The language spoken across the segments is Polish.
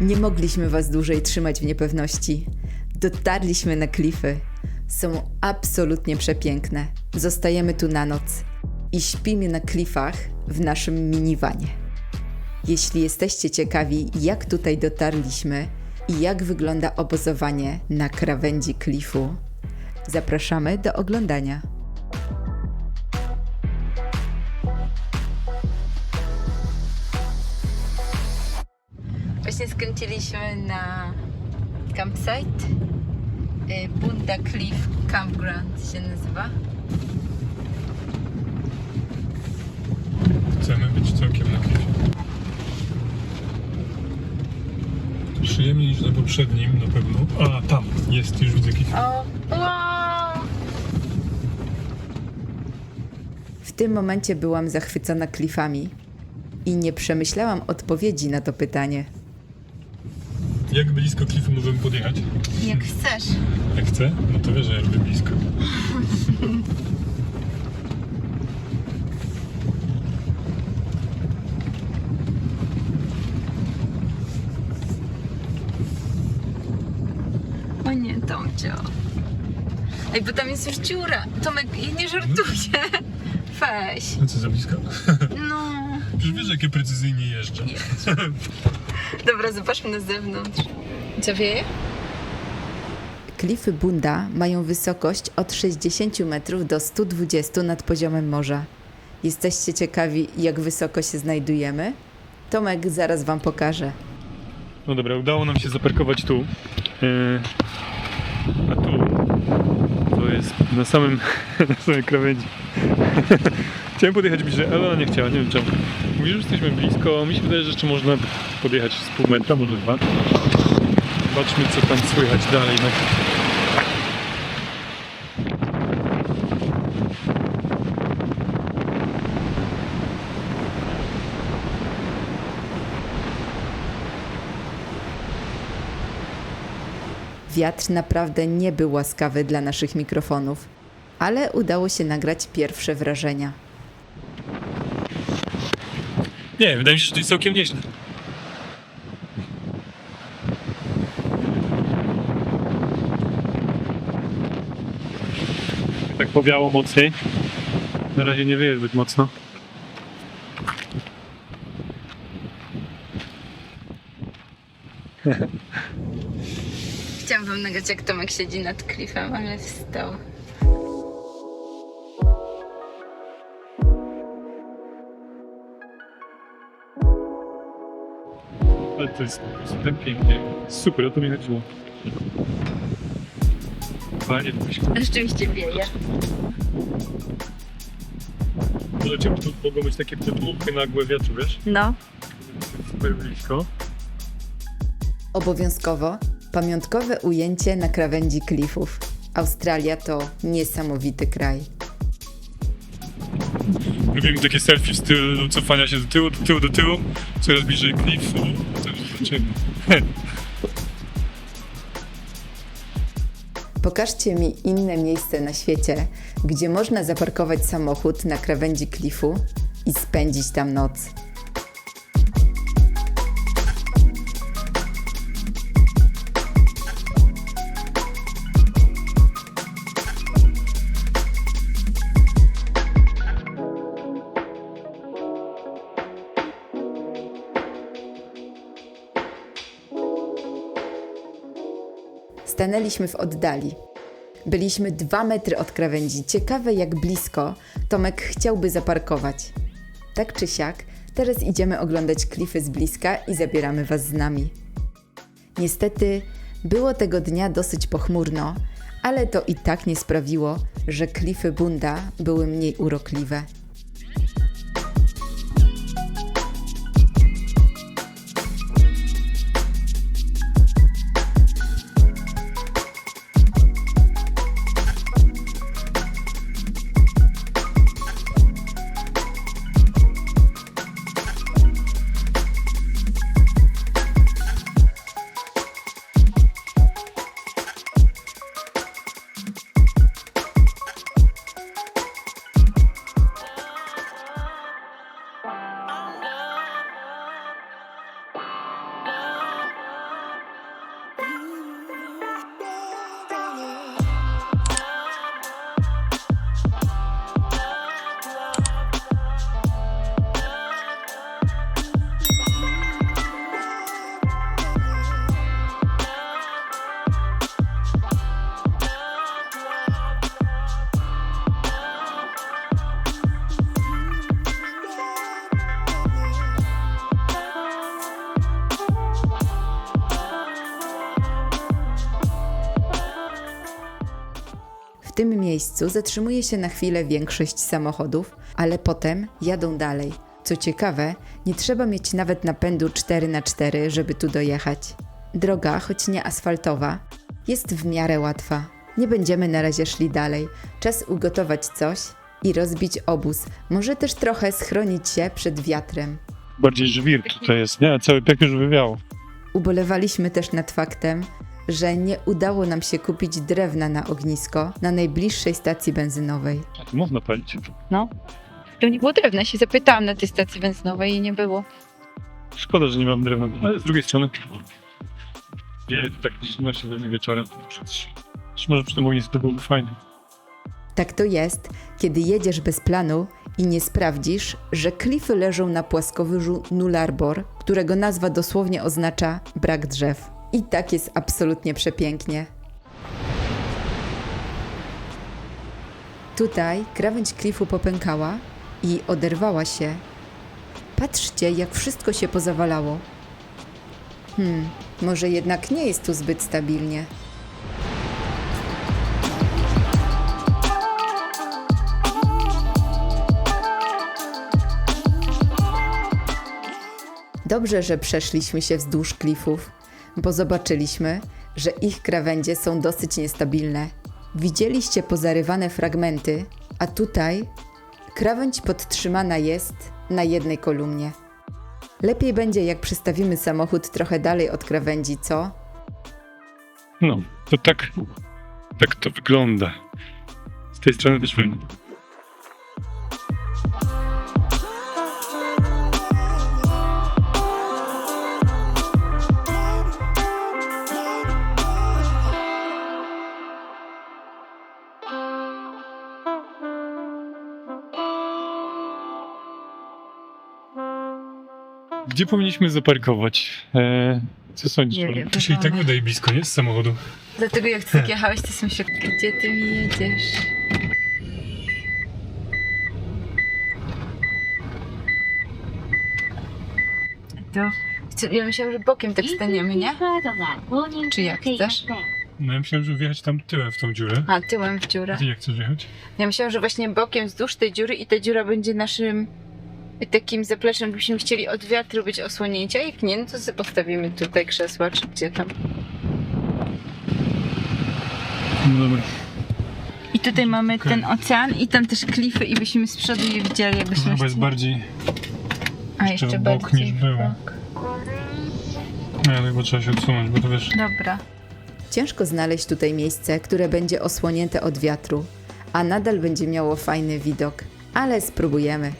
Nie mogliśmy was dłużej trzymać w niepewności. Dotarliśmy na klify. Są absolutnie przepiękne. Zostajemy tu na noc i śpimy na klifach w naszym miniwanie. Jeśli jesteście ciekawi, jak tutaj dotarliśmy i jak wygląda obozowanie na krawędzi klifu, zapraszamy do oglądania. Właśnie skręciliśmy na campsite. Bunda Cliff Campground się nazywa. Chcemy być całkiem na klifie. Przyjemniej niż na poprzednim na pewno. A, tam jest, już widzę klif. O, wow! W tym momencie byłam zachwycona klifami i nie przemyślałam odpowiedzi na to pytanie. Jak blisko klifu możemy podjechać? Jak chcesz. Jak chcę? No to wiesz, że ja lubię blisko. O nie, Tomcio. Ej, bo tam jest już dziura. Tomek, ja nie żartuję. Weź. No co za blisko? No. Przecież wiesz, jakie precyzyjnie jeżdżę. Dobra, zobaczmy na zewnątrz. Co wieje? Klify Bunda mają wysokość od 60 metrów do 120 nad poziomem morza. Jesteście ciekawi, jak wysoko się znajdujemy? Tomek zaraz wam pokaże. No dobra, udało nam się zaparkować tu. A tu to jest na samym na samej krawędzi. Chciałem podjechać bliżej, ale ona nie chciała, nie wiem czemu. Mówi, że jesteśmy blisko. Mi się wydaje, że jeszcze można podjechać z pół metra, może dwa. Zobaczmy, co tam słychać dalej. Wiatr naprawdę nie był łaskawy dla naszych mikrofonów, ale udało się nagrać pierwsze wrażenia. Nie, wydaje mi się, że to jest całkiem nieźle. Tak powiało mocniej. Na razie nie wieje zbyt mocno. Chciałam wam nagrać, jak Tomek siedzi nad klifem, ale wstał. Ale to jest po prostu tak pięknie. Super, o to mi chodziło. Fajnie to myślę. Rzeczywiście wieje. Może tu mogą być takie przytłupy nagłe wiatru, wiesz? No. Super blisko. Obowiązkowo pamiątkowe ujęcie na krawędzi klifów. Australia to niesamowity kraj. Lubimy takie selfie w stylu cofania się do tyłu, do tyłu, do tyłu. Coraz bliżej klifu. To już zobaczymy. Pokażcie mi inne miejsce na świecie, gdzie można zaparkować samochód na krawędzi klifu i spędzić tam noc. Stanęliśmy w oddali. Byliśmy 2 metry od krawędzi. Ciekawe, jak blisko Tomek chciałby zaparkować. Tak czy siak, teraz idziemy oglądać klify z bliska i zabieramy was z nami. Niestety, było tego dnia dosyć pochmurno, ale to i tak nie sprawiło, że klify Bunda były mniej urokliwe. tym miejscu zatrzymuje się na chwilę większość samochodów, ale potem jadą dalej. Co ciekawe, nie trzeba mieć nawet napędu 4x4, żeby tu dojechać. Droga, choć nie asfaltowa, jest w miarę łatwa. Nie będziemy na razie szli dalej. Czas ugotować coś i rozbić obóz. Może też trochę schronić się przed wiatrem. Bardziej żwir tutaj jest, nie? Cały piek już wywiało. Ubolewaliśmy też nad faktem, że nie udało nam się kupić drewna na ognisko na najbliższej stacji benzynowej. A tu można palić. No. Tu nie było drewna, się zapytałam na tej stacji benzynowej i nie było. Szkoda, że nie mam drewna, ale z drugiej strony wiele tak się we mnie wieczorem. Może przy tym ognisku to byłoby fajne. Tak to jest, kiedy jedziesz bez planu i nie sprawdzisz, że klify leżą na płaskowyżu Nullarbor, którego nazwa dosłownie oznacza brak drzew. I tak jest absolutnie przepięknie. Tutaj krawędź klifu popękała i oderwała się. Patrzcie, jak wszystko się pozawalało. Może jednak nie jest tu zbyt stabilnie. Dobrze, że przeszliśmy się wzdłuż klifów, bo zobaczyliśmy, że ich krawędzie są dosyć niestabilne. Widzieliście pozarywane fragmenty, a tutaj krawędź podtrzymana jest na jednej kolumnie. Lepiej będzie, jak przystawimy samochód trochę dalej od krawędzi, co? No, to tak to wygląda. Z tej strony też fajnie. Gdzie powinniśmy zaparkować? Co sądzisz? Nie wiem, To się i tak wydaje blisko, nie? Z samochodu. Dlatego jak ty tak jechałeś, to sobie myślę, gdzie ty mi jedziesz? Ja myślałam, że bokiem tak staniemy, nie? Czy jak chcesz? No ja myślałem, że wjechać tam tyłem w tą dziurę. A, tyłem w dziurę. Ty jak chcesz jechać? Ja myślałam, że właśnie bokiem wzdłuż tej dziury i ta dziura będzie naszym takim zapleczem, byśmy chcieli od wiatru być osłonięci, a jak nie, no to sobie postawimy tutaj krzesła, czy gdzie tam. No dobra. I tutaj mamy ten ocean i tam też klify i byśmy z przodu je widzieli, jakbyśmy Chyba jest bardziej A, jeszcze jeszcze w bok bardziej niż w było. bok. No ale chyba trzeba się odsunąć, bo to wiesz... Dobra. Ciężko znaleźć tutaj miejsce, które będzie osłonięte od wiatru, a nadal będzie miało fajny widok, ale spróbujemy.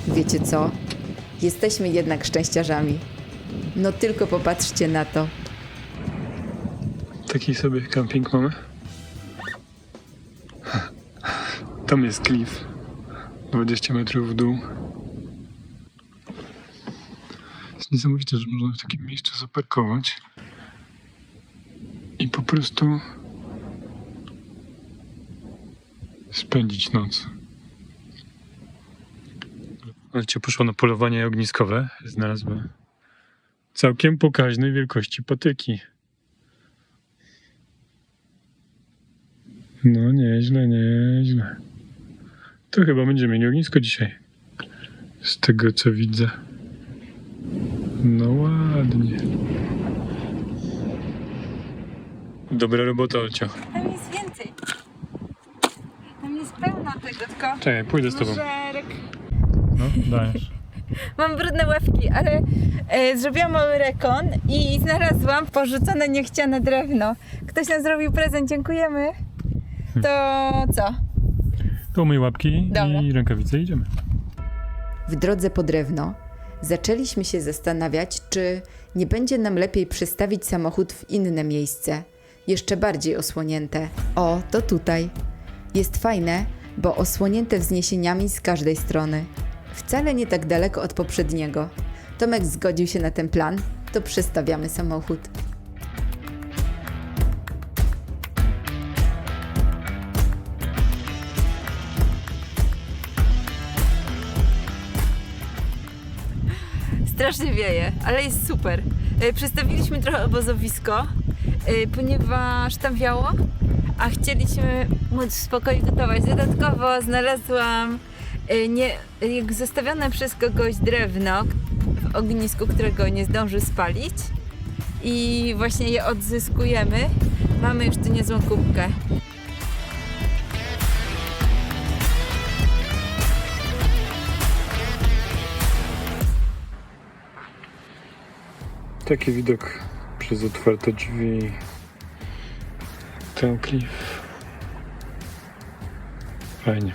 Wiecie co? Jesteśmy jednak szczęściarzami. No tylko popatrzcie na to. Taki sobie camping mamy. Tam jest klif. 20 metrów w dół. Jest niesamowite, że można w takim miejscu zaparkować i po prostu spędzić noc. Cię poszło na polowanie ogniskowe. Znalazły całkiem pokaźnej wielkości patyki. No nieźle, nieźle. To chyba będziemy mieli ognisko dzisiaj. Z tego co widzę. No ładnie. Dobra robota, Olcio. Tam jest więcej. Tam jest pełno tego, tylko Czekaj, pójdę z tobą. żerek. No, dajesz. Mam brudne ławki, ale zrobiłam mały rekon i znalazłam porzucone niechciane drewno. Ktoś nam zrobił prezent, dziękujemy. To co? Tu umyj łapki Dobra. i rękawice, idziemy. W drodze po drewno zaczęliśmy się zastanawiać, czy nie będzie nam lepiej przestawić samochód w inne miejsce. jeszcze bardziej osłonięte. O, to tutaj. Jest fajne, bo osłonięte wzniesieniami z każdej strony. Wcale nie tak daleko od poprzedniego. Tomek zgodził się na ten plan, to przestawiamy samochód. Strasznie wieje, ale jest super. Przestawiliśmy trochę obozowisko, ponieważ tam wiało, a chcieliśmy móc w spokoju gotować. Dodatkowo znalazłam zostawione przez kogoś drewno w ognisku, którego nie zdążył spalić i właśnie je odzyskujemy. Mamy już tu niezłą kubkę. Taki widok przez otwarte drzwi. Ten klif. Fajnie.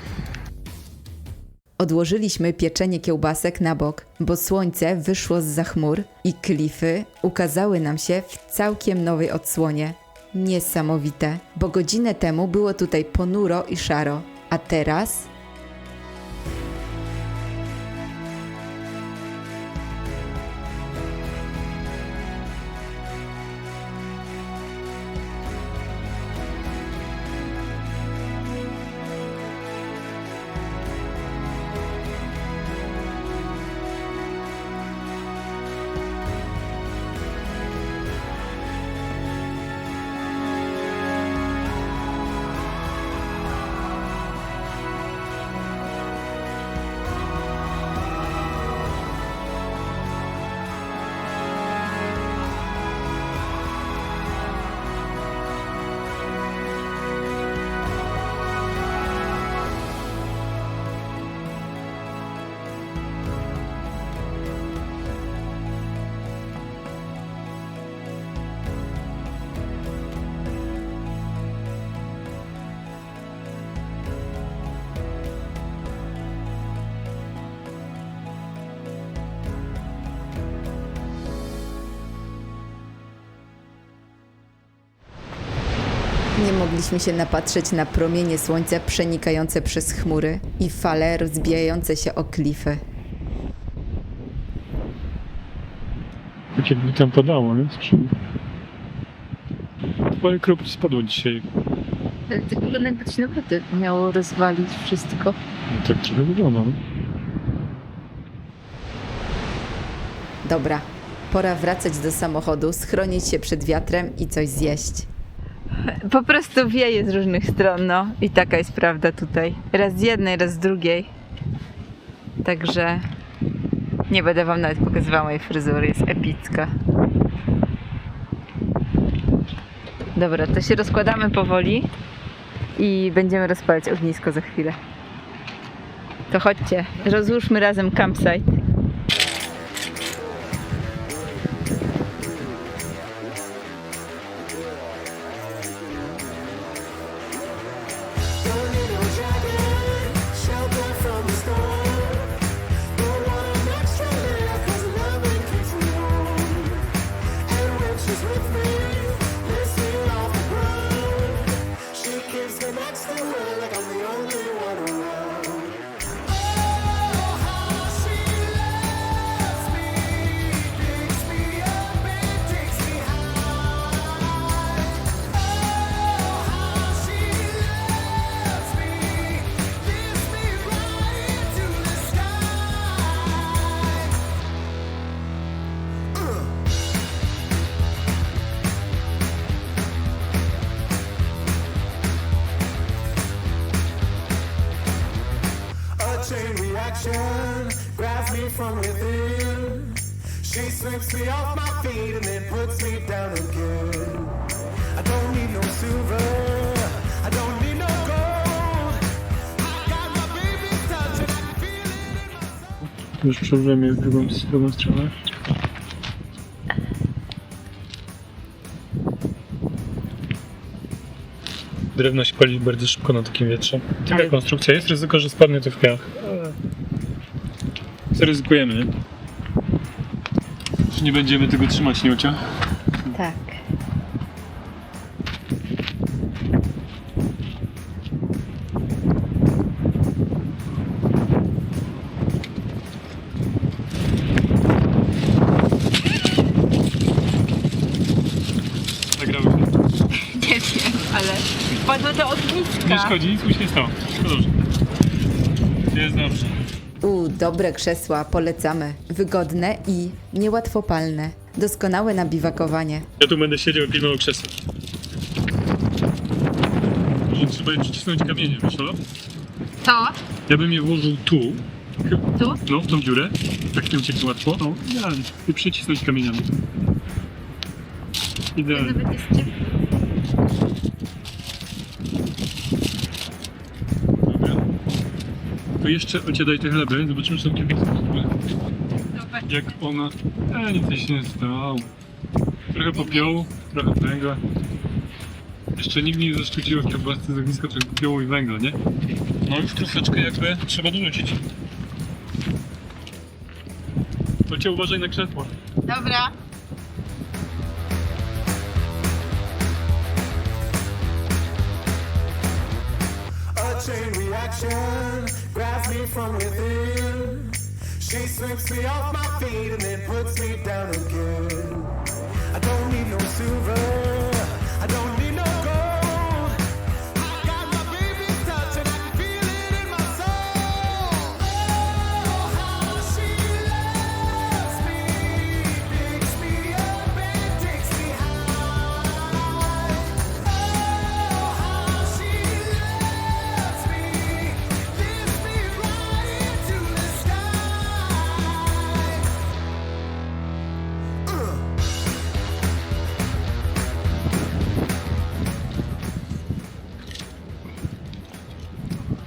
Odłożyliśmy pieczenie kiełbasek na bok, bo słońce wyszło zza chmur i klify ukazały nam się w całkiem nowej odsłonie. Niesamowite, bo godzinę temu było tutaj ponuro i szaro, a teraz... Nie mogliśmy się napatrzeć na promienie słońca przenikające przez chmury i fale rozbijające się o klify. Tak jakby tam padało, nie? Parę kropli spadło dzisiaj. Ale to wygląda, jakby się naprawdę miało rozwalić wszystko. No tak trochę wygląda. No? Dobra, pora wracać do samochodu, schronić się przed wiatrem i coś zjeść. Po prostu wieje z różnych stron, no i taka jest prawda tutaj. Raz z jednej, raz z drugiej. Także nie będę wam nawet pokazywała mojej fryzury, jest epicka. Dobra, to się rozkładamy powoli i będziemy rozpalać ognisko za chwilę. To chodźcie, rozłóżmy razem campsite. Chain reaction grabs me from within. She sweeps me off my feet and then puts me down again. I don't need no silver, I don't need no gold. I got my baby's touch and I can feel it in my soul. Już przełożyłem je w drugą stronę. Drewno się pali bardzo szybko na takim wietrze. Taka konstrukcja, jest ryzyko, że spadnie to w piach. Zaryzykujemy, nie? Czy nie będziemy tego trzymać, Niucia? Tak. idziemy do ogniska. Nie szkodzi, nic mu się nie stało. To dobrze. Jest dobrze. Dobre krzesła, polecamy. Wygodne i niełatwopalne. Doskonałe na biwakowanie. Ja tu będę siedział i pilnował krzesło. Może trzeba je przycisnąć kamieniem, wiesz co? To? Ja bym je włożył tu. Tu? No, w tą dziurę. Tak nie ucieknie łatwo. No, idealnie. I przycisnąć kamieniami. Idealnie. Nawet jest ciepło. Dobra. To jeszcze ociadaj te chleby. Zobaczymy, czy są kiełbasy. Dobra. Jak ona... nic się nie stało. Trochę popiołu, trochę węgla. Jeszcze nikt nie zaszczycił kiełbasy z ogniska, tylko popiołu i węgla, nie? No już troszeczkę jakby trzeba dorzucić. To cię uważaj na krzesło. Dobra. A chain reaction grabs me from within. She sweeps me off my feet and then puts me down again. I don't need no silver, I don't need no gold. I got my baby's touch and I can feel it in my soul. Oh, how she loves me, picks me up and takes me high. Oh, how she loves me, lifts me right into the sky.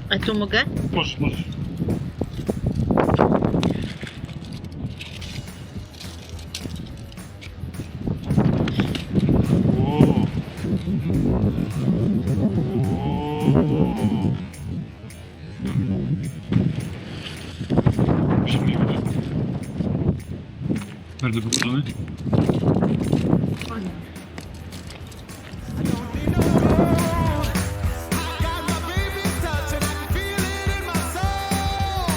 A tu mogę? Możesz, możesz. Wow. Bardzo wykurzony. Got my baby's touch and I can feel it in my soul.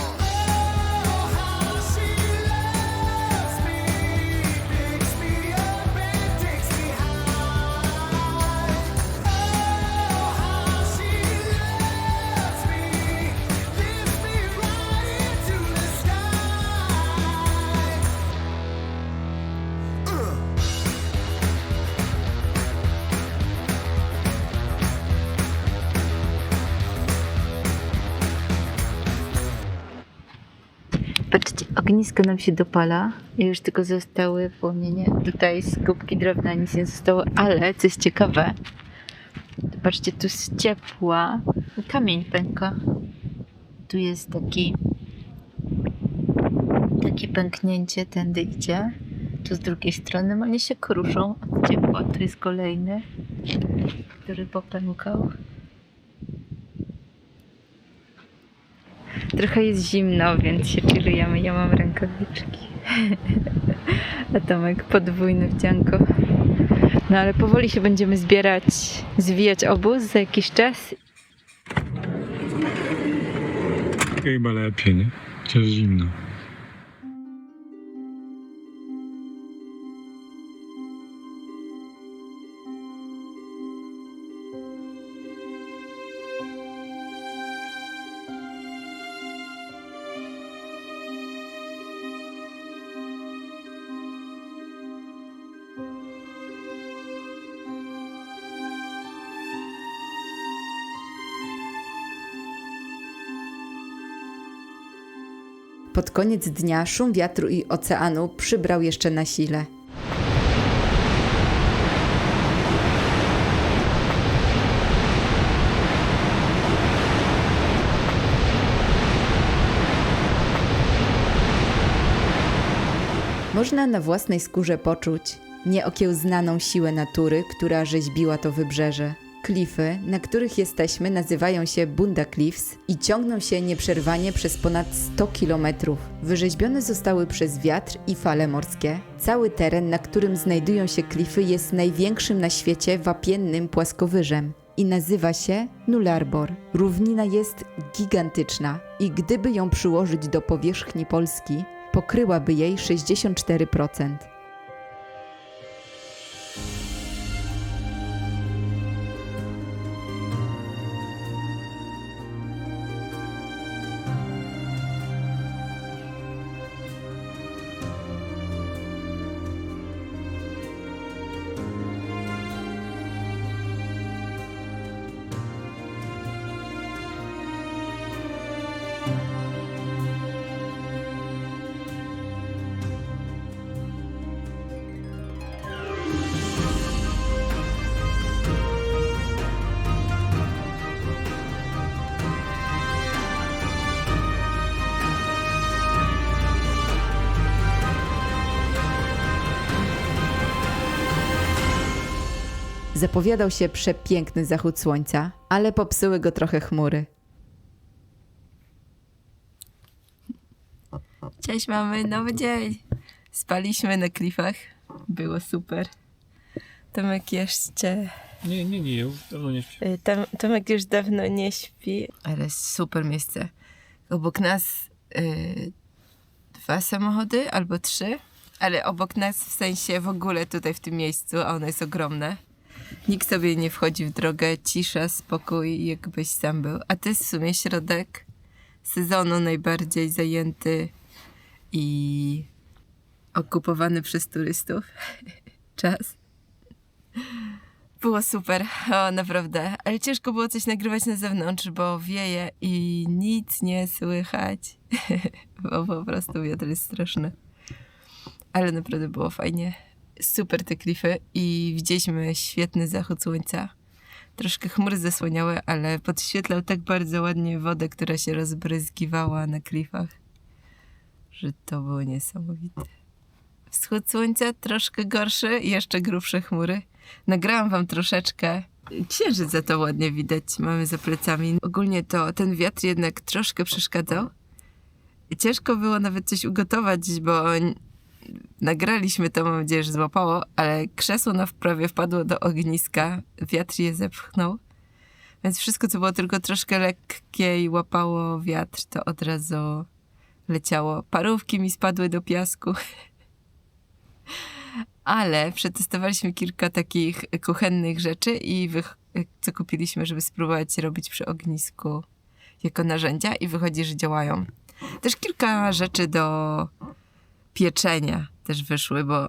Oh, how she loves me, picks me up and takes me high. Oh, how she loves me, lifts me right into the sky. Patrzcie, ognisko nam się dopala i już tylko zostały płomienie. Tutaj z kubki drewna nic nie zostało, ale co jest ciekawe, patrzcie, tu z ciepła kamień pęka. Tu jest takie pęknięcie, tędy idzie. Tu z drugiej strony oni się kruszą od ciepła. Tu jest kolejny, który popękał. Trochę jest zimno, więc się chillujemy. Ja mam rękawiczki. A Tomek podwójne wdzianko. No ale powoli się będziemy zwijać obóz za jakiś czas. Chyba lepiej, nie? Chociaż zimno. Pod koniec dnia szum wiatru i oceanu przybrał jeszcze na sile. Można na własnej skórze poczuć nieokiełznaną siłę natury, która rzeźbiła to wybrzeże. Klify, na których jesteśmy, nazywają się Bunda Cliffs i ciągną się nieprzerwanie przez ponad 100 kilometrów. Wyrzeźbione zostały przez wiatr i fale morskie. Cały teren, na którym znajdują się klify, jest największym na świecie wapiennym płaskowyżem i nazywa się Nullarbor. Równina jest gigantyczna i gdyby ją przyłożyć do powierzchni Polski, pokryłaby jej 64%. Zapowiadał się przepiękny zachód słońca, ale popsuły go trochę chmury. Cześć, mamy nowy dzień. Spaliśmy na klifach. Było super. Tomek jeszcze... Nie, już dawno nie śpię. Tomek już dawno nie śpi. Ale super miejsce. Obok nas 2 samochody albo 3. Ale obok nas w sensie w ogóle tutaj w tym miejscu, a ono jest ogromne. Nikt sobie nie wchodzi w drogę. Cisza, spokój, jakbyś sam był. A to jest w sumie środek sezonu najbardziej zajęty i okupowany przez turystów czas. Było super, o naprawdę, ale ciężko było coś nagrywać na zewnątrz, bo wieje i nic nie słychać, bo po prostu wiatr jest straszny. Ale naprawdę było fajnie, super te klify i widzieliśmy świetny zachód słońca. Troszkę chmury zasłaniały, ale podświetlał tak bardzo ładnie wodę, która się rozbryzgiwała na klifach, że to było niesamowite. Wschód słońca troszkę gorszy i jeszcze grubsze chmury. Nagrałam wam troszeczkę. Księżyc za to ładnie widać, mamy za plecami. Ogólnie to ten wiatr jednak troszkę przeszkadzał. Ciężko było nawet coś ugotować, bo nagraliśmy to, mam nadzieję, że złapało, ale krzesło na wprawie wpadło do ogniska, wiatr je zepchnął. Więc wszystko, co było tylko troszkę lekkie i łapało wiatr, to od razu leciało. Parówki mi spadły do piasku. Ale przetestowaliśmy kilka takich kuchennych rzeczy i co kupiliśmy, żeby spróbować robić przy ognisku jako narzędzia i wychodzi, że działają. Też kilka rzeczy do pieczenia też wyszły, bo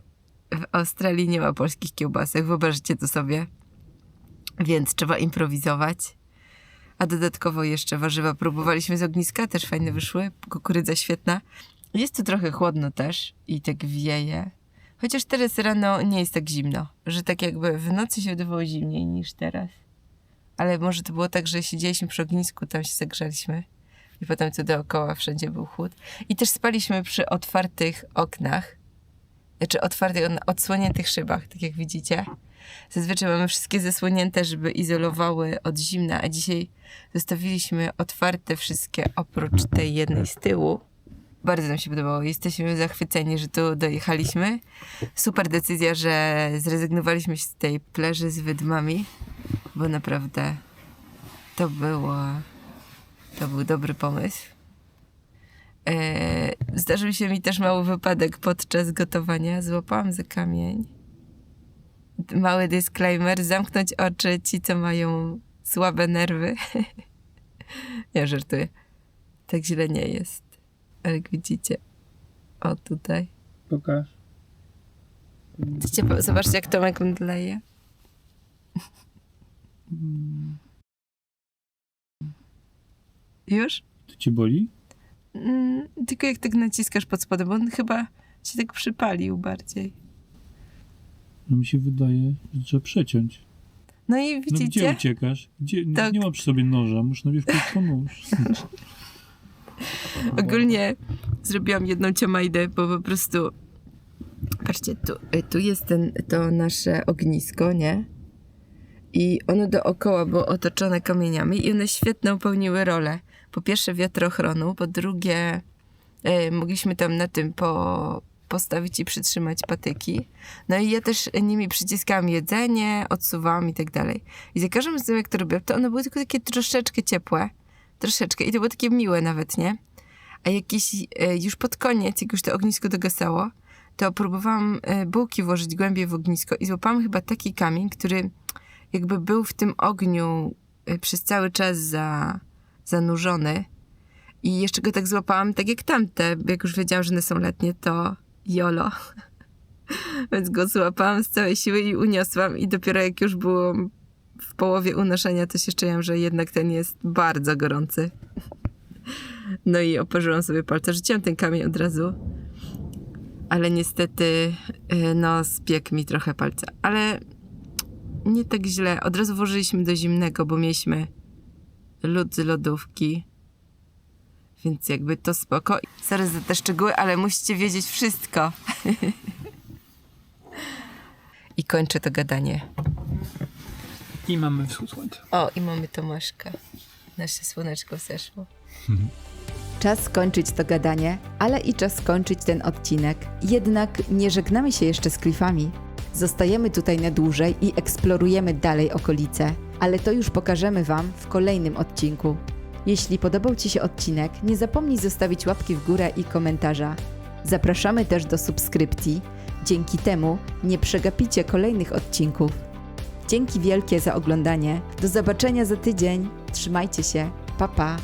w Australii nie ma polskich kiełbasek, wyobraźcie to sobie, więc trzeba improwizować. A dodatkowo jeszcze warzywa próbowaliśmy z ogniska, też fajne wyszły, kukurydza świetna. Jest tu trochę chłodno też i tak wieje. Chociaż teraz rano nie jest tak zimno, że tak jakby w nocy się wydawało zimniej niż teraz. Ale może to było tak, że siedzieliśmy przy ognisku, tam się zagrzaliśmy i potem co dookoła wszędzie był chłód. I też spaliśmy przy otwartych oknach, znaczy odsłoniętych szybach, tak jak widzicie. Zazwyczaj mamy wszystkie zasłonięte, żeby izolowały od zimna, a dzisiaj zostawiliśmy otwarte wszystkie oprócz tej jednej z tyłu. Bardzo nam się podobało. Jesteśmy zachwyceni, że tu dojechaliśmy. Super decyzja, że zrezygnowaliśmy z tej plaży z wydmami, bo naprawdę to był dobry pomysł. Zdarzył się mi też mały wypadek podczas gotowania. Złapałam za kamień. Mały disclaimer, zamknąć oczy ci, co mają słabe nerwy. Nie, żartuję. Tak źle nie jest. Ale jak widzicie, o tutaj. Pokaż. Zobaczcie, jak Tomek mdleje. Już? To cię boli? Tylko jak tak naciskasz pod spodem, bo on chyba się tak przypalił bardziej. No mi się wydaje, że trzeba przeciąć. No i No gdzie widzicie? uciekasz? Tak. Nie ma przy sobie noża, musisz najpierw pójść po nóż. Ogólnie zrobiłam jedną ciamajdę, bo po prostu... Patrzcie, tu jest to nasze ognisko, nie? I ono dookoła było otoczone kamieniami i one świetną pełniły rolę. Po pierwsze wiatrochronu, po drugie mogliśmy tam na tym postawić i przytrzymać patyki. No i ja też nimi przyciskałam jedzenie, odsuwałam i tak dalej. I za każdym razem jak to robiłam, to one były tylko takie troszeczkę ciepłe. Troszeczkę. I to było takie miłe nawet, nie? A już pod koniec, jak już to ognisko dogasało, to próbowałam bułki włożyć głębiej w ognisko i złapałam chyba taki kamień, który jakby był w tym ogniu przez cały czas zanurzony. I jeszcze go tak złapałam, tak jak tamte, jak już wiedziałam, że one są letnie, to jolo. Więc go złapałam z całej siły i uniosłam i dopiero jak już było w połowie unoszenia, to się czułam, że jednak ten jest bardzo gorący. No i oparzyłam sobie palce, rzuciłam ten kamień od razu, ale niestety no spiekł mi trochę palce, ale nie tak źle. Od razu włożyliśmy do zimnego, bo mieliśmy lód z lodówki, więc jakby to spoko. Sorry za te szczegóły, ale musicie wiedzieć wszystko. I kończę to gadanie. I mamy wschód słońca. O, i mamy Tomaszka. Nasze słoneczko zeszło. Czas skończyć to gadanie, ale i czas skończyć ten odcinek. Jednak nie żegnamy się jeszcze z klifami. Zostajemy tutaj na dłużej i eksplorujemy dalej okolice, ale to już pokażemy Wam w kolejnym odcinku. Jeśli podobał Ci się odcinek, nie zapomnij zostawić łapki w górę i komentarza. Zapraszamy też do subskrypcji. Dzięki temu nie przegapicie kolejnych odcinków. Dzięki wielkie za oglądanie. Do zobaczenia za tydzień. Trzymajcie się. Pa, pa.